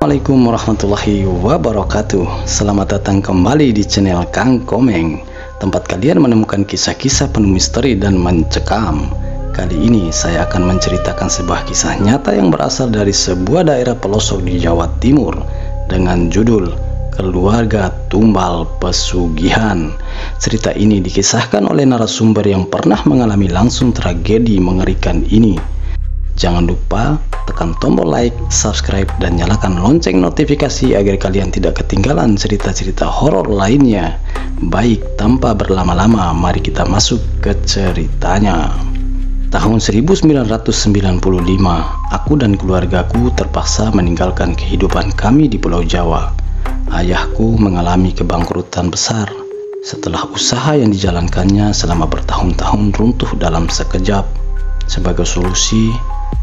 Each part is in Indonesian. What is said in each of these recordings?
Assalamualaikum warahmatullahi wabarakatuh. Selamat datang kembali di channel Kang Komeng, tempat kalian menemukan kisah-kisah penuh misteri dan mencekam. Kali ini saya akan menceritakan sebuah kisah nyata yang berasal dari sebuah daerah pelosok di Jawa Timur dengan judul Keluarga Tumbal Pesugihan. Cerita ini dikisahkan oleh narasumber yang pernah mengalami langsung tragedi mengerikan ini. Jangan lupa tekan tombol like, subscribe, dan nyalakan lonceng notifikasi agar kalian tidak ketinggalan cerita-cerita horor lainnya. Baik, tanpa berlama-lama, mari kita masuk ke ceritanya. Tahun 1995, aku dan keluargaku terpaksa meninggalkan kehidupan kami di Pulau Jawa. Ayahku mengalami kebangkrutan besar setelah usaha yang dijalankannya selama bertahun-tahun runtuh dalam sekejap. Sebagai solusi,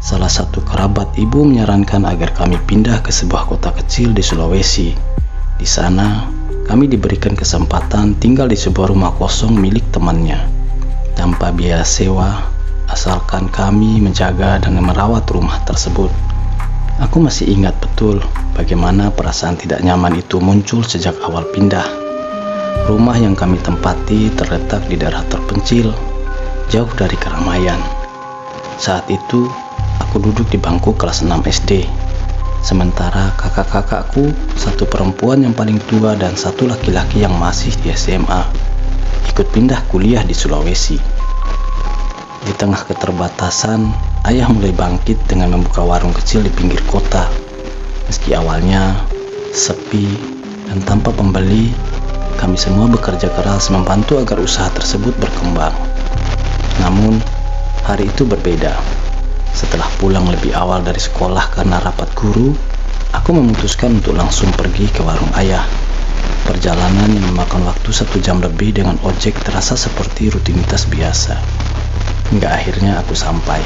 salah satu kerabat ibu menyarankan agar kami pindah ke sebuah kota kecil di Sulawesi. Di sana, kami diberikan kesempatan tinggal di sebuah rumah kosong milik temannya, tanpa biaya sewa, asalkan kami menjaga dan merawat rumah tersebut. Aku masih ingat betul bagaimana perasaan tidak nyaman itu muncul sejak awal pindah. Rumah yang kami tempati terletak di daerah terpencil, jauh dari keramaian. Saat itu, aku duduk di bangku kelas 6 SD, sementara kakak-kakakku, satu perempuan yang paling tua dan satu laki-laki yang masih di SMA, ikut pindah kuliah di Sulawesi. Di tengah keterbatasan, ayah mulai bangkit dengan membuka warung kecil di pinggir kota. Meski awalnya sepi dan tanpa pembeli, kami semua bekerja keras membantu agar usaha tersebut berkembang. Namun, hari itu berbeda. Setelah pulang lebih awal dari sekolah karena rapat guru, aku memutuskan untuk langsung pergi ke warung ayah. Perjalanan yang memakan waktu 1 jam lebih dengan ojek terasa seperti rutinitas biasa. Hingga akhirnya aku sampai.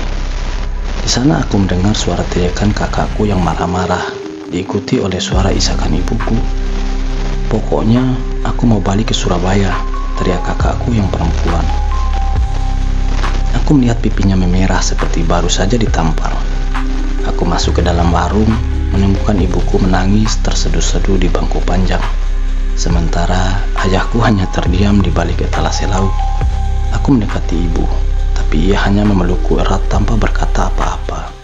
Di sana aku mendengar suara teriakan kakakku yang marah-marah, diikuti oleh suara isakan ibuku. Pokoknya, aku mau balik ke Surabaya, teriak kakakku yang perempuan. Aku melihat pipinya memerah seperti baru saja ditampar. Aku masuk ke dalam warung, menemukan ibuku menangis terseduh-seduh di bangku panjang. Sementara ayahku hanya terdiam di balik etalase lauk. Aku mendekati ibu, tapi ia hanya memelukku erat tanpa berkata apa-apa.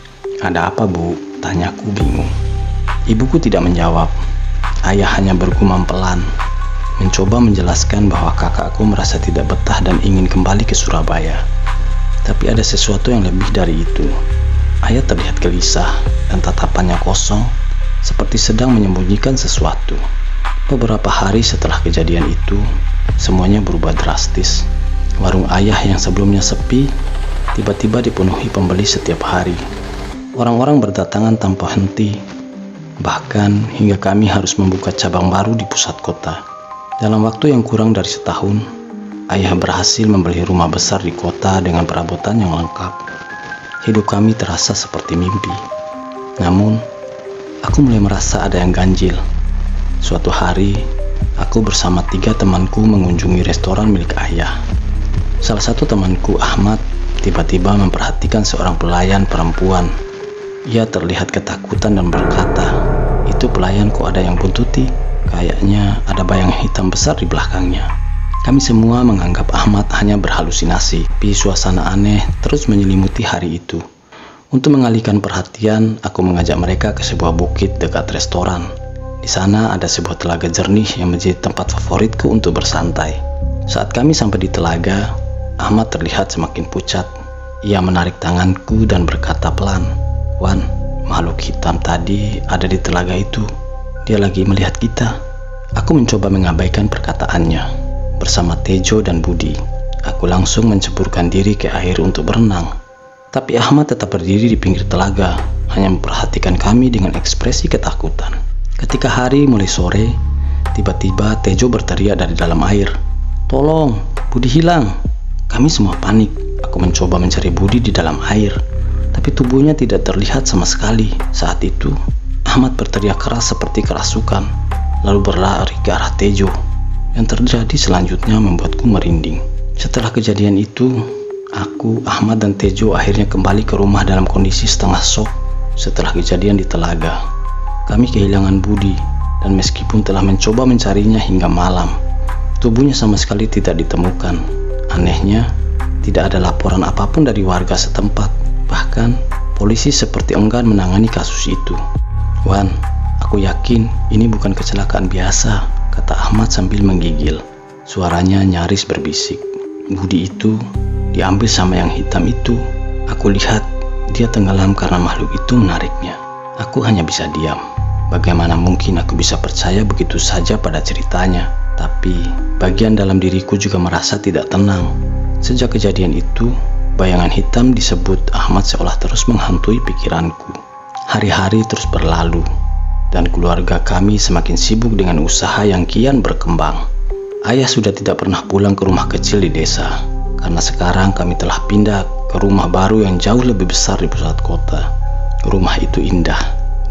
"Ada apa, Bu?" tanyaku bingung. Ibuku tidak menjawab. Ayah hanya bergumam pelan, mencoba menjelaskan bahwa kakakku merasa tidak betah dan ingin kembali ke Surabaya. Tapi ada sesuatu yang lebih dari itu. Ayah terlihat gelisah dan tatapannya kosong, seperti sedang menyembunyikan sesuatu. Beberapa hari setelah kejadian itu, semuanya berubah drastis. Warung ayah yang sebelumnya sepi, tiba-tiba dipenuhi pembeli setiap hari. Orang-orang berdatangan tanpa henti. Bahkan hingga kami harus membuka cabang baru di pusat kota. Dalam waktu yang kurang dari setahun, ayah berhasil membeli rumah besar di kota dengan perabotan yang lengkap. Hidup kami terasa seperti mimpi. Namun, aku mulai merasa ada yang ganjil. Suatu hari, aku bersama 3 temanku mengunjungi restoran milik ayah. Salah satu temanku, Ahmad, tiba-tiba memperhatikan seorang pelayan perempuan. Ia terlihat ketakutan dan berkata, "Itu pelayan kok ada yang buntuti? Kayaknya ada bayang hitam besar di belakangnya." Kami semua menganggap Ahmad hanya berhalusinasi, tapi suasana aneh terus menyelimuti hari itu. Untuk mengalihkan perhatian, aku mengajak mereka ke sebuah bukit dekat restoran. Di sana ada sebuah telaga jernih yang menjadi tempat favoritku untuk bersantai. Saat kami sampai di telaga, Ahmad terlihat semakin pucat. Ia menarik tanganku dan berkata pelan, "Wan, makhluk hitam tadi ada di telaga itu. Dia lagi melihat kita." Aku mencoba mengabaikan perkataannya. Bersama Tejo dan Budi, aku langsung menceburkan diri ke air untuk berenang. Tapi Ahmad tetap berdiri di pinggir telaga, hanya memperhatikan kami dengan ekspresi ketakutan. Ketika hari mulai sore, tiba-tiba Tejo berteriak dari dalam air, "Tolong, Budi hilang!" Kami semua panik. Aku mencoba mencari Budi di dalam air, tapi tubuhnya tidak terlihat sama sekali. Saat itu, Ahmad berteriak keras seperti kerasukan, lalu berlari ke arah Tejo. Yang terjadi selanjutnya membuatku merinding. Setelah kejadian itu, aku, Ahmad, dan Tejo akhirnya kembali ke rumah dalam kondisi setengah shock setelah kejadian di telaga. Kami kehilangan budi, dan meskipun telah mencoba mencarinya hingga malam, tubuhnya sama sekali tidak ditemukan. Anehnya, tidak ada laporan apapun dari warga setempat. Bahkan, polisi seperti enggan menangani kasus itu. "Wan, aku yakin ini bukan kecelakaan biasa," kata Ahmad sambil menggigil. Suaranya nyaris berbisik. "Budi itu diambil sama yang hitam itu. Aku lihat dia tenggelam karena makhluk itu menariknya." Aku hanya bisa diam. Bagaimana mungkin aku bisa percaya begitu saja pada ceritanya? Tapi bagian dalam diriku juga merasa tidak tenang. Sejak kejadian itu, bayangan hitam disebut Ahmad seolah terus menghantui pikiranku. Hari-hari terus berlalu, dan keluarga kami semakin sibuk dengan usaha yang kian berkembang. Ayah sudah tidak pernah pulang ke rumah kecil di desa, karena sekarang kami telah pindah ke rumah baru yang jauh lebih besar di pusat kota. Rumah itu indah,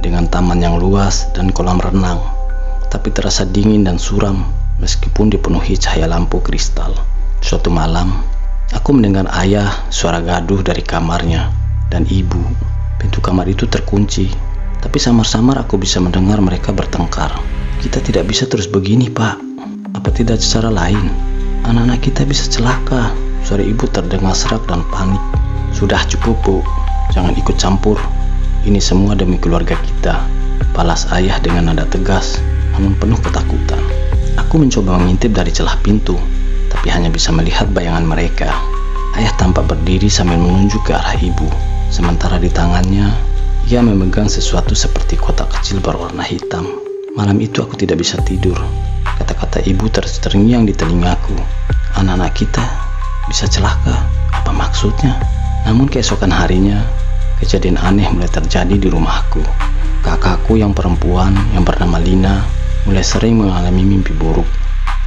dengan taman yang luas dan kolam renang, tapi terasa dingin dan suram meskipun dipenuhi cahaya lampu kristal. Suatu malam, aku mendengar ayah suara gaduh dari kamarnya, dan ibu. Pintu kamar itu terkunci, tapi samar-samar aku bisa mendengar mereka bertengkar. "Kita tidak bisa terus begini, Pak. Apa tidak ada cara lain? Anak-anak kita bisa celaka." Suara ibu terdengar serak dan panik. "Sudah cukup, Bu. Jangan ikut campur. Ini semua demi keluarga kita," balas ayah dengan nada tegas, namun penuh ketakutan. Aku mencoba mengintip dari celah pintu, tapi hanya bisa melihat bayangan mereka. Ayah tampak berdiri sambil menunjuk ke arah ibu, sementara di tangannya ia memegang sesuatu seperti kotak kecil berwarna hitam. Malam itu aku tidak bisa tidur. Kata-kata ibu terus terngiang di telingaku. "Anak-anak kita bisa celaka, apa maksudnya?" Namun keesokan harinya, kejadian aneh mulai terjadi di rumahku. Kakakku yang perempuan yang bernama Lina mulai sering mengalami mimpi buruk.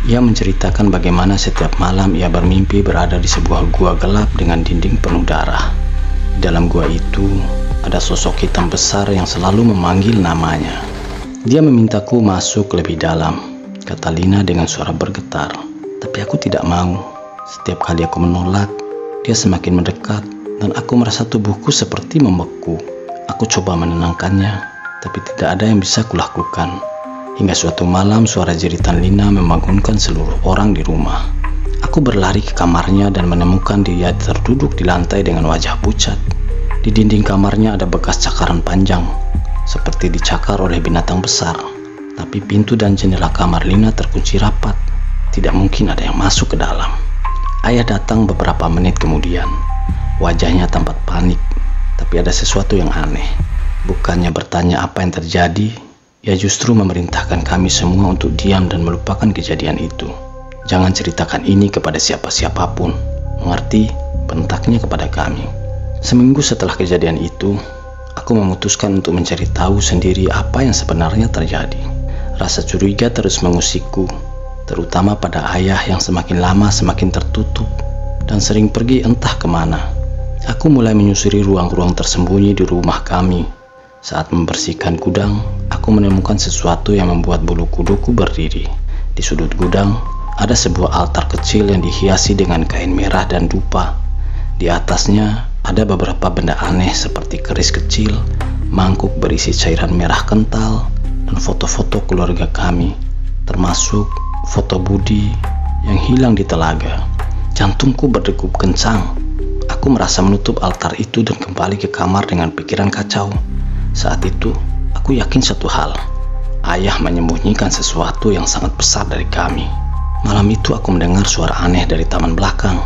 Ia menceritakan bagaimana setiap malam ia bermimpi berada di sebuah gua gelap dengan dinding penuh darah. Di dalam gua itu ada sosok hitam besar yang selalu memanggil namanya. "Dia memintaku masuk lebih dalam," kata Lina dengan suara bergetar. Tapi aku tidak mau. Setiap kali aku menolak, dia semakin mendekat, dan aku merasa tubuhku seperti membeku. Aku coba menenangkannya, tapi tidak ada yang bisa kulakukan. Hingga suatu malam suara jeritan Lina membangunkan seluruh orang di rumah. Aku berlari ke kamarnya dan menemukan dia terduduk di lantai dengan wajah pucat. Di dinding kamarnya ada bekas cakaran panjang, seperti dicakar oleh binatang besar. Tapi pintu dan jendela kamar Lina terkunci rapat. Tidak mungkin ada yang masuk ke dalam. Ayah datang beberapa menit kemudian. Wajahnya tampak panik, tapi ada sesuatu yang aneh. Bukannya bertanya apa yang terjadi, ia justru memerintahkan kami semua untuk diam dan melupakan kejadian itu. "Jangan ceritakan ini kepada siapa-siapapun, mengerti?" bentaknya kepada kami. Seminggu setelah kejadian itu, aku memutuskan untuk mencari tahu sendiri apa yang sebenarnya terjadi. Rasa curiga terus mengusikku, terutama pada ayah yang semakin lama semakin tertutup dan sering pergi entah kemana. Aku mulai menyusuri ruang-ruang tersembunyi di rumah kami. Saat membersihkan gudang, aku menemukan sesuatu yang membuat bulu kuduku berdiri. Di sudut gudang, ada sebuah altar kecil yang dihiasi dengan kain merah dan dupa. Di atasnya, ada beberapa benda aneh seperti keris kecil, mangkuk berisi cairan merah kental, dan foto-foto keluarga kami, termasuk foto Budi yang hilang di telaga. Jantungku berdegup kencang. Aku merasa menutup altar itu dan kembali ke kamar dengan pikiran kacau. Saat itu, aku yakin satu hal. Ayah menyembunyikan sesuatu yang sangat besar dari kami. Malam itu aku mendengar suara aneh dari taman belakang.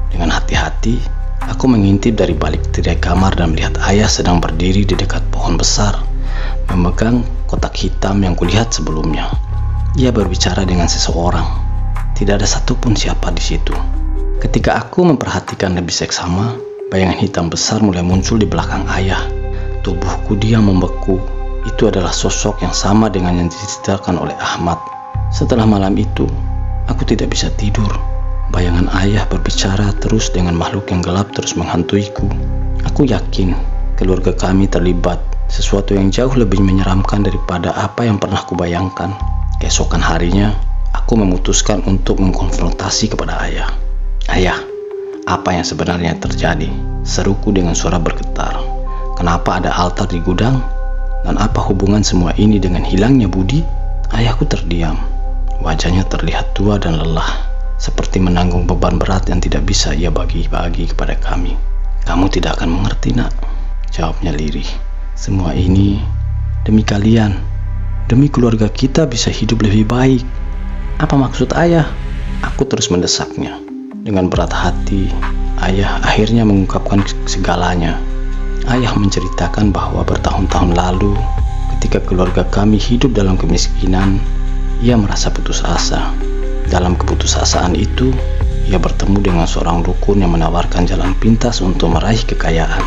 Dengan hati-hati, aku mengintip dari balik tirai kamar dan melihat ayah sedang berdiri di dekat pohon besar, memegang kotak hitam yang kulihat sebelumnya. Ia berbicara dengan seseorang. Tidak ada satupun siapa di situ. Ketika aku memperhatikan lebih seksama, bayangan hitam besar mulai muncul di belakang ayah. Tubuhku diam membeku. Itu adalah sosok yang sama dengan yang diceritakan oleh Ahmad. Setelah malam itu, aku tidak bisa tidur. Bayangan ayah berbicara terus dengan makhluk yang gelap terus menghantuiku. Aku yakin keluarga kami terlibat, sesuatu yang jauh lebih menyeramkan daripada apa yang pernah kubayangkan. Keesokan harinya, aku memutuskan untuk mengkonfrontasi kepada ayah. "Ayah, apa yang sebenarnya terjadi?" seruku dengan suara bergetar. "Kenapa ada altar di gudang? Dan apa hubungan semua ini dengan hilangnya Budi? Ayahku terdiam. Wajahnya terlihat tua dan lelah, seperti menanggung beban berat yang tidak bisa ia bagi-bagi kepada kami. Kamu tidak akan mengerti, nak, jawabnya lirih. Semua ini demi kalian, demi keluarga kita bisa hidup lebih baik. Apa maksud ayah? Aku terus mendesaknya. Dengan berat hati, ayah akhirnya mengungkapkan segalanya. Ayah menceritakan bahwa bertahun-tahun lalu, ketika keluarga kami hidup dalam kemiskinan, ia merasa putus asa. Dalam keputusasaan itu, ia bertemu dengan seorang dukun yang menawarkan jalan pintas untuk meraih kekayaan,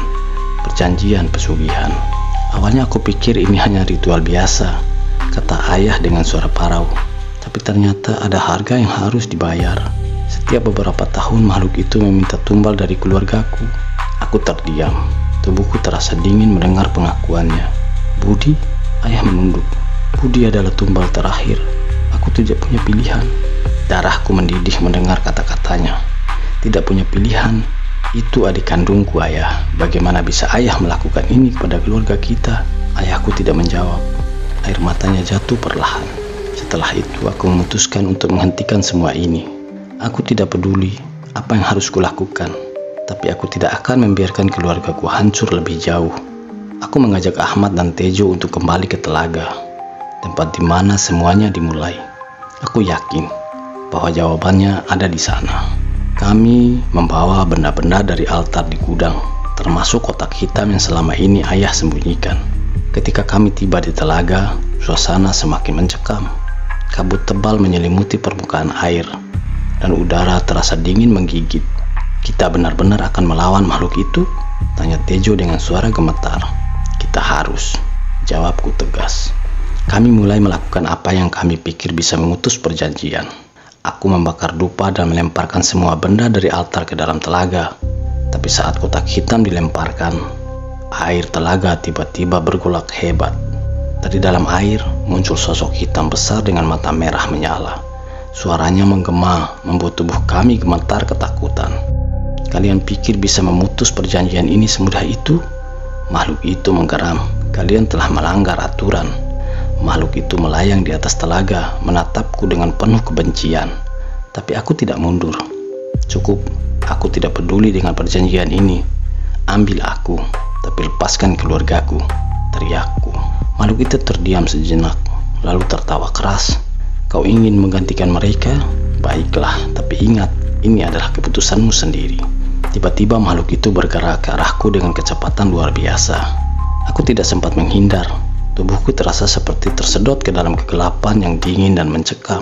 perjanjian pesugihan. Awalnya aku pikir ini hanya ritual biasa, kata ayah dengan suara parau. Tapi ternyata ada harga yang harus dibayar. Setiap beberapa tahun makhluk itu meminta tumbal dari keluargaku. Aku terdiam. Tubuhku terasa dingin mendengar pengakuannya. Budi? Ayah menunduk. Budi adalah tumbal terakhir. Aku tidak punya pilihan. Darahku mendidih mendengar kata-katanya. Tidak punya pilihan. Itu adik kandungku, ayah. Bagaimana bisa ayah melakukan ini kepada keluarga kita? Ayahku tidak menjawab. Air matanya jatuh perlahan. Setelah itu aku memutuskan untuk menghentikan semua ini. Aku tidak peduli apa yang harus kulakukan, tapi aku tidak akan membiarkan keluargaku hancur lebih jauh. Aku mengajak Ahmad dan Tejo untuk kembali ke Telaga, tempat di mana semuanya dimulai. Aku yakin bahwa jawabannya ada di sana. Kami membawa benda-benda dari altar di gudang, termasuk kotak hitam yang selama ini ayah sembunyikan. Ketika kami tiba di Telaga, suasana semakin mencekam. Kabut tebal menyelimuti permukaan air, dan udara terasa dingin menggigit. Kita benar-benar akan melawan makhluk itu? Tanya Tejo dengan suara gemetar. Kita harus, jawabku tegas. Kami mulai melakukan apa yang kami pikir bisa memutus perjanjian. Aku membakar dupa dan melemparkan semua benda dari altar ke dalam telaga. Tapi saat kotak hitam dilemparkan, air telaga tiba-tiba bergolak hebat. Dari dalam air muncul sosok hitam besar dengan mata merah menyala. Suaranya menggema, membuat tubuh kami gemetar ketakutan. Kalian pikir bisa memutus perjanjian ini semudah itu? Makhluk itu menggeram. Kalian telah melanggar aturan. Makhluk itu melayang di atas telaga, menatapku dengan penuh kebencian. Tapi aku tidak mundur. Cukup, aku tidak peduli dengan perjanjian ini. Ambil aku, tapi lepaskan keluargaku, teriakku. Makhluk itu terdiam sejenak, lalu tertawa keras. Kau ingin menggantikan mereka? Baiklah, tapi ingat, ini adalah keputusanmu sendiri. Tiba-tiba makhluk itu bergerak ke arahku dengan kecepatan luar biasa. Aku tidak sempat menghindar. Tubuhku terasa seperti tersedot ke dalam kegelapan yang dingin dan mencekam.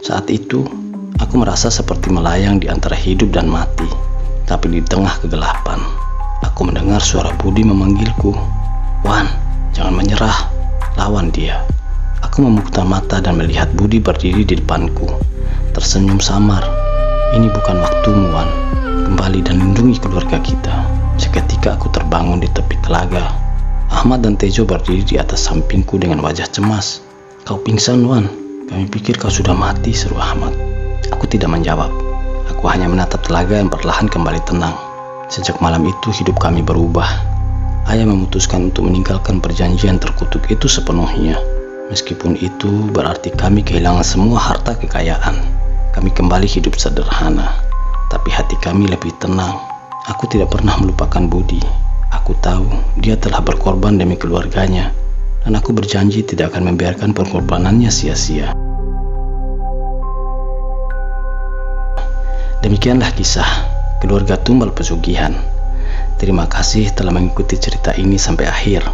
Saat itu, aku merasa seperti melayang di antara hidup dan mati. Tapi di tengah kegelapan, aku mendengar suara Budi memanggilku. Wan, jangan menyerah, lawan dia. Aku memutar mata dan melihat Budi berdiri di depanku, tersenyum samar. Ini bukan waktumu, Wan. Kembali dan lindungi keluarga kita. Seketika aku terbangun di tepi telaga. Ahmad dan Tejo berdiri di atas sampingku dengan wajah cemas. Kau pingsan, Wan. Kami pikir kau sudah mati, seru Ahmad. Aku tidak menjawab. Aku hanya menatap telaga yang perlahan kembali tenang. Sejak malam itu hidup kami berubah. Ayah memutuskan untuk meninggalkan perjanjian terkutuk itu sepenuhnya. Meskipun itu berarti kami kehilangan semua harta kekayaan. Kami kembali hidup sederhana, tapi hati kami lebih tenang. Aku tidak pernah melupakan Budi. Aku tahu dia telah berkorban demi keluarganya, dan aku berjanji tidak akan membiarkan pengorbanannya sia-sia. Demikianlah kisah keluarga tumbal pesugihan. Terima kasih telah mengikuti cerita ini sampai akhir.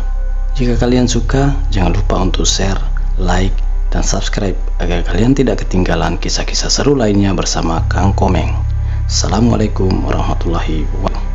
Jika kalian suka, jangan lupa untuk share, like, dan subscribe agar kalian tidak ketinggalan kisah-kisah seru lainnya bersama Kang Komeng. Assalamualaikum warahmatullahi wabarakatuh.